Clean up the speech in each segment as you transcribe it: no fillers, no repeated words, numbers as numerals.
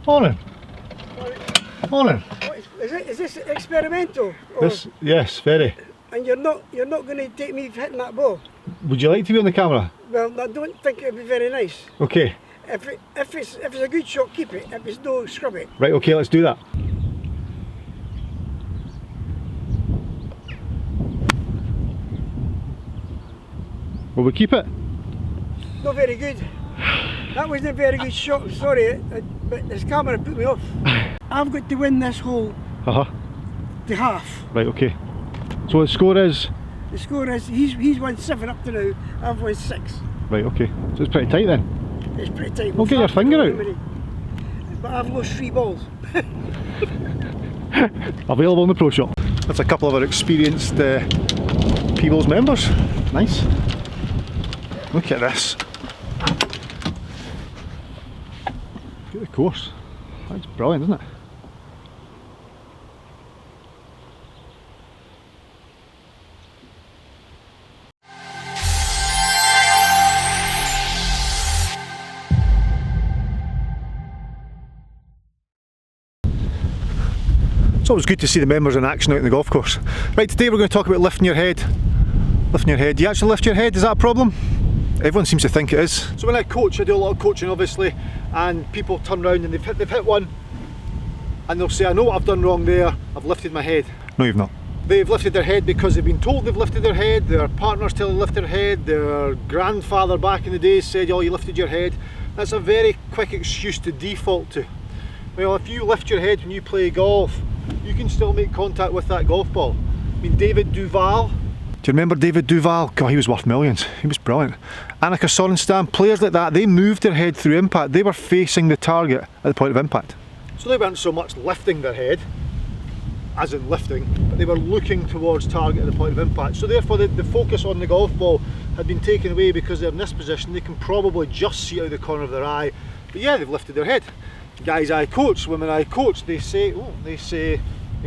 Morning. Morning. Is this experimental? This, yes, very. And you're not going to take me hitting that ball? Would you like to be on the camera? Well, I don't think it'd be very nice. Okay. If it's a good shot, keep it. If it's no, scrub it. Right, okay, let's do that. Will we keep it? Not very good. That wasn't a very good shot, I'm sorry, but this camera put me off. I've got to win this hole to half. Right, okay. So the score is? The score is, he's won 7 up to now, I've won 6. Right, okay. So it's pretty tight then? It's pretty tight. Well, get your finger out. But I've lost 3 balls. Available in the Pro Shop. That's a couple of our experienced Peebles members. Nice. Look at this. Look at the course. That's brilliant, isn't it? It's always good to see the members in action out in the golf course. Right, today we're going to talk about lifting your head. Lifting your head. Do you actually lift your head? Is that a problem? Everyone seems to think it is. So when I coach, I do a lot of coaching obviously, and people turn around and they've hit one and they'll say, I know what I've done wrong there, I've lifted my head. No, you've not. They've lifted their head because they've been told they've lifted their head, their partners tell them to lift their head, their grandfather back in the day said, oh, you lifted your head. That's a very quick excuse to default to. Well, if you lift your head when you play golf, you can still make contact with that golf ball. I mean, David Duval. Do you remember David Duval? God, he was worth millions. He was brilliant. Annika Sorenstam, players like that, they moved their head through impact. They were facing the target at the point of impact. So they weren't so much lifting their head, as in lifting, but they were looking towards target at the point of impact. So therefore the focus on the golf ball had been taken away because they're in this position. They can probably just see out of the corner of their eye. But yeah, they've lifted their head. Guys I coach, women I coach, they say, you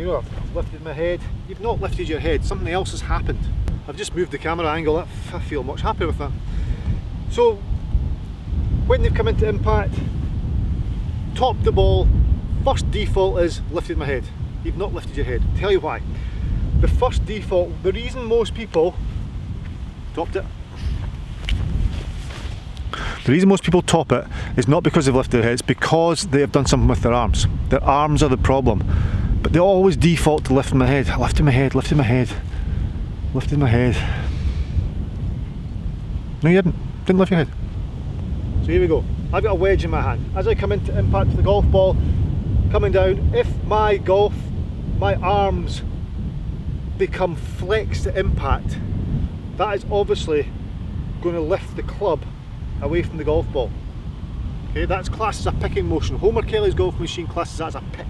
know, I've lifted my head. You've not lifted your head, something else has happened. I've just moved the camera angle, I feel much happier with that. So, when they've come into impact, topped the ball, first default is lifted my head. You've not lifted your head. Tell you why. The first default, the reason most people topped it, the reason most people top it is not because they've lifted their head, it's because they have done something with their arms. Their arms are the problem. But they always default to lifting my head. Lifting my head, lifting my head, lifting my head. No, you didn't lift your head. So here we go. I've got a wedge in my hand. As I come into impact with the golf ball, coming down, if my arms become flexed to impact, that is obviously going to lift the club away from the golf ball. Okay, that's classed as a picking motion. Homer Kelly's golf machine classes that as a pick.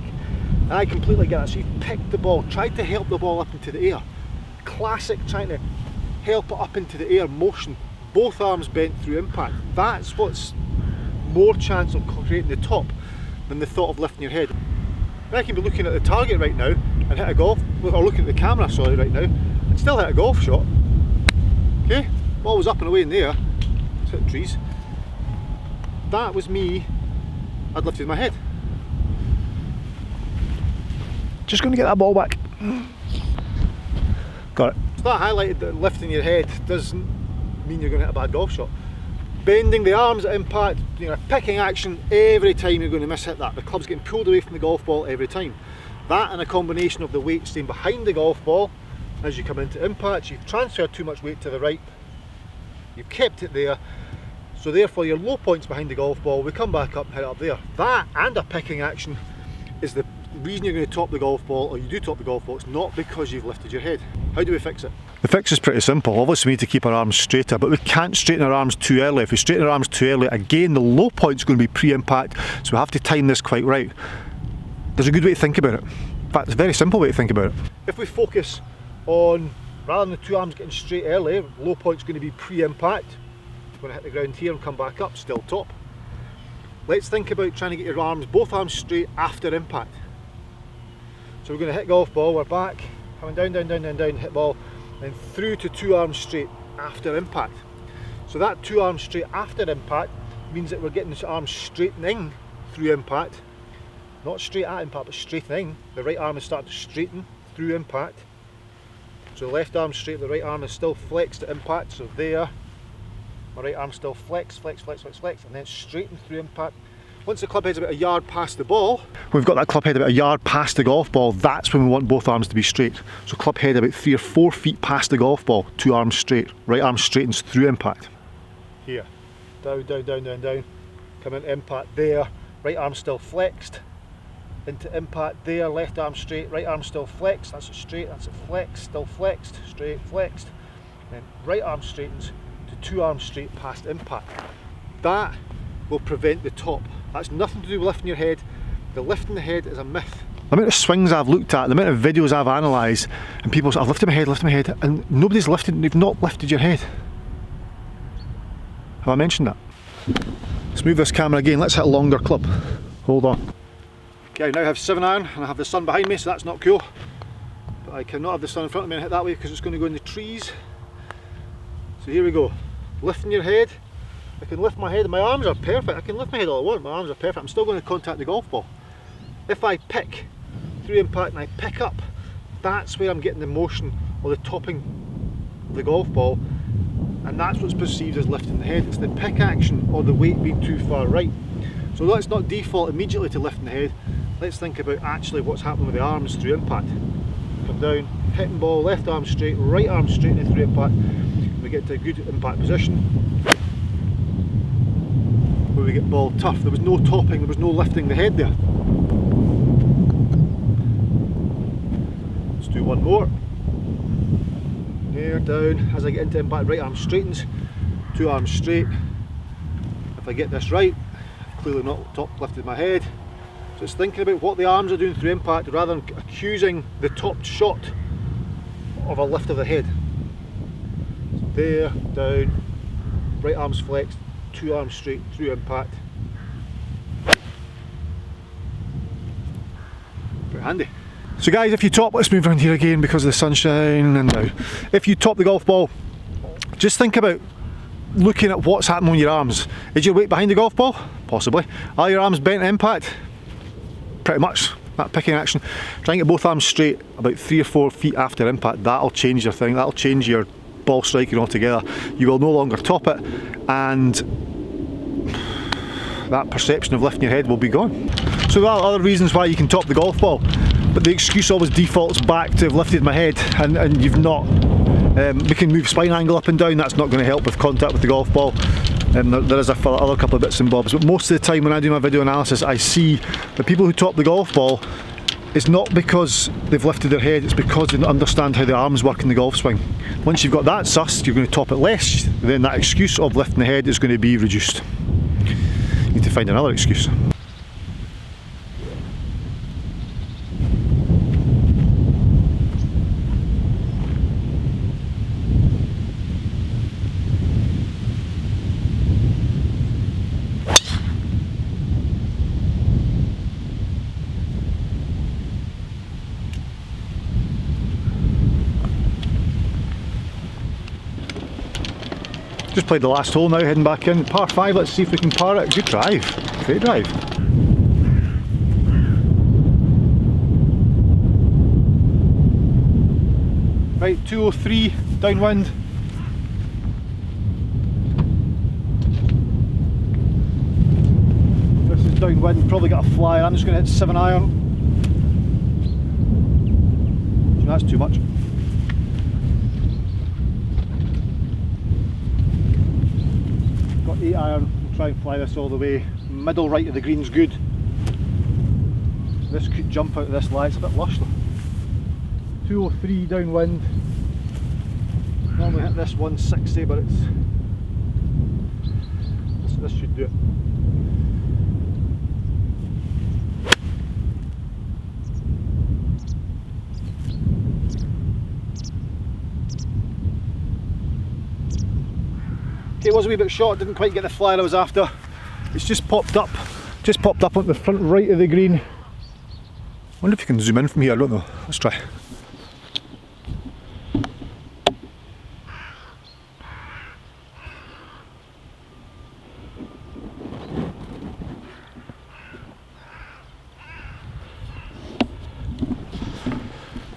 And I completely get that. So you've picked the ball, tried to help the ball up into the air. Classic trying to help it up into the air motion. Both arms bent through impact. That's what's more chance of creating the top than the thought of lifting your head. I can be looking at the target right now and hit a golf, or looking at the camera, sorry, right now, and still hit a golf shot. Okay, ball was up and away in the air. It's hit the trees. That was me, I'd lifted my head. Just going to get that ball back. Got it. So that highlighted that lifting your head doesn't mean you're going to hit a bad golf shot. Bending the arms at impact, you know, picking action, every time you're going to miss hit that. The club's getting pulled away from the golf ball every time. That and a combination of the weight staying behind the golf ball as you come into impact, you've transferred too much weight to the right, you've kept it there, so therefore your low point's behind the golf ball, we come back up and hit it up there. That and a picking action is the reason you're going to top the golf ball, or you do top the golf ball. It's not because you've lifted your head. How do we fix it? The fix is pretty simple. Obviously we need to keep our arms straighter, but we can't straighten our arms too early. If we straighten our arms too early, again the low point's going to be pre-impact, so we have to time this quite right. There's a good way to think about it. In fact, it's a very simple way to think about it. If we focus on, rather than the two arms getting straight early, low point's going to be pre-impact. We're going to hit the ground here and come back up, still top. Let's think about trying to get your arms, both arms straight after impact. So we're going to hit golf ball, we're back, coming down, down, down, down, down, hit ball, and through to two arms straight after impact. So that two arms straight after impact means that we're getting the arms straightening through impact, not straight at impact, but straightening. The right arm is starting to straighten through impact. So the left arm straight, the right arm is still flexed at impact, so there. My right arm still flex, flex, flex, flex, flex, and then straighten through impact. Once the club head's about a yard past the ball, we've got that club head about a yard past the golf ball, that's when we want both arms to be straight. So club head about 3 or 4 feet past the golf ball, 2 arms straight. Right arm straightens through impact. Here, down, down, down, down, down. Come into impact there, right arm still flexed. Into impact there, left arm straight, right arm still flexed, that's it straight, that's it flexed, still flexed, straight, flexed. Then right arm straightens to 2 arms straight past impact. That will prevent the top. That's nothing to do with lifting your head. The lifting the head is a myth. The amount of swings I've looked at, the amount of videos I've analysed, and people say, I've lifted my head, and nobody's lifted, they've not lifted your head. Have I mentioned that? Let's move this camera again, let's hit a longer club. Hold on. Okay, I now have 7 iron, and I have the sun behind me, so that's not cool. But I cannot have the sun in front of me and hit that way because it's going to go in the trees. So here we go. Lifting your head. I can lift my head, and my arms are perfect. I can lift my head all I want, my arms are perfect. I'm still going to contact the golf ball. If I pick through impact and I pick up, that's where I'm getting the motion or the topping of the golf ball, and that's what's perceived as lifting the head. It's the pick action or the weight being too far right. So let's not default immediately to lifting the head. Let's think about actually what's happening with the arms through impact. Come down, hitting ball, left arm straight, right arm straightening through impact. We get to a good impact position where we get ball tough. There was no topping, there was no lifting the head there. Let's do one more. Here, down, as I get into impact, right arm straightens, 2 arms straight. If I get this right, I've clearly not top lifted my head. So it's thinking about what the arms are doing through impact rather than accusing the top shot of a lift of the head. So there, down, right arm's flexed, 2 arms straight through impact. Pretty handy. So guys, if you top, let's move around here again because of the sunshine and now. If you top the golf ball, just think about looking at what's happening on your arms. Is your weight behind the golf ball? Possibly. Are your arms bent at impact? Pretty much. That picking action. Try and get both arms straight about 3 or 4 feet after impact. That'll change your thing. That'll change your ball striking altogether. You will no longer top it, and that perception of lifting your head will be gone. So there are other reasons why you can top the golf ball, but the excuse always defaults back to I've lifted my head, and you've not. We can move spine angle up and down, that's not going to help with contact with the golf ball. There is other couple of bits and bobs, but most of the time when I do my video analysis, I see the people who top the golf ball, it's not because they've lifted their head, it's because they understand how the arms work in the golf swing. Once you've got that sussed, you're going to top it less, then that excuse of lifting the head is going to be reduced. You need to find another excuse. Just played the last hole now, heading back in. Par 5, let's see if we can par it. Good drive, great drive. Right, 203, downwind. This is downwind, probably got a flyer. I'm just going to hit 7 iron. That's too much. Got 8 iron, we'll try and fly this all the way. Middle right of the green's good. This could jump out of this lie, it's a bit lush though. 203 downwind. Normally hit this 160, but this should do it. Okay, it was a wee bit short, didn't quite get the flyer I was after. It's just popped up on the front right of the green. I wonder if you can zoom in from here, I don't know. Let's try.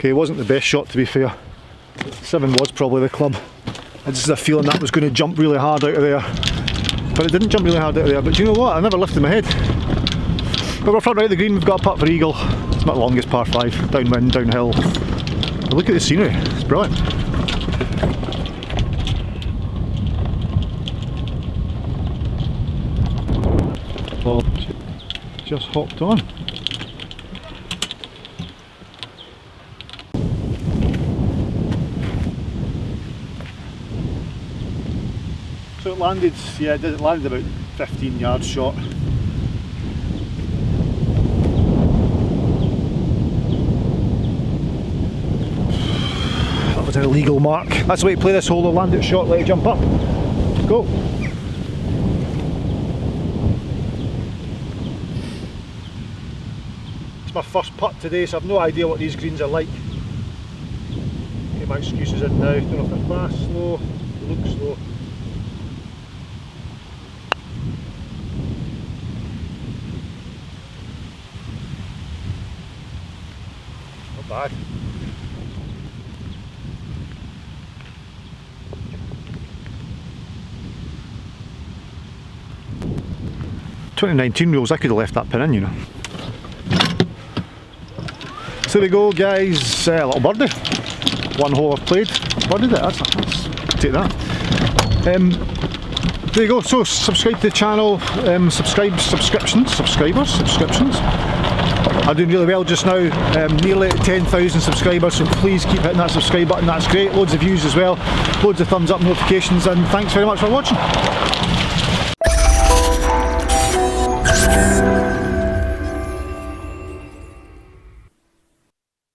Okay, it wasn't the best shot to be fair. 7 was probably the club. I just had a feeling that was going to jump really hard out of there. But it didn't jump really hard out of there. But you know what? I never lifted my head. But we're front right of the green, we've got a putt for eagle. It's not the longest par 5, downwind, downhill. But look at the scenery, it's brilliant. Well, just hopped on. So it landed, yeah, it landed about 15 yards short. That was an illegal mark. That's the way to play this hole, they'll land it short, let it jump up. Go. It's my first putt today, so I've no idea what these greens are like. Get my excuses in now. Don't know if they're fast, slow, they look slow. Not bad. "2019 rules, I could have left that pin in, you know." So there we go, guys. A little birdie. 1 hole I've played. Birdied it. Let's take that. There you go. So subscribe to the channel. Subscriptions. I'm doing really well just now. Nearly at 10,000 subscribers. So please keep hitting that subscribe button. That's great. Loads of views as well. Loads of thumbs up, notifications, and thanks very much for watching.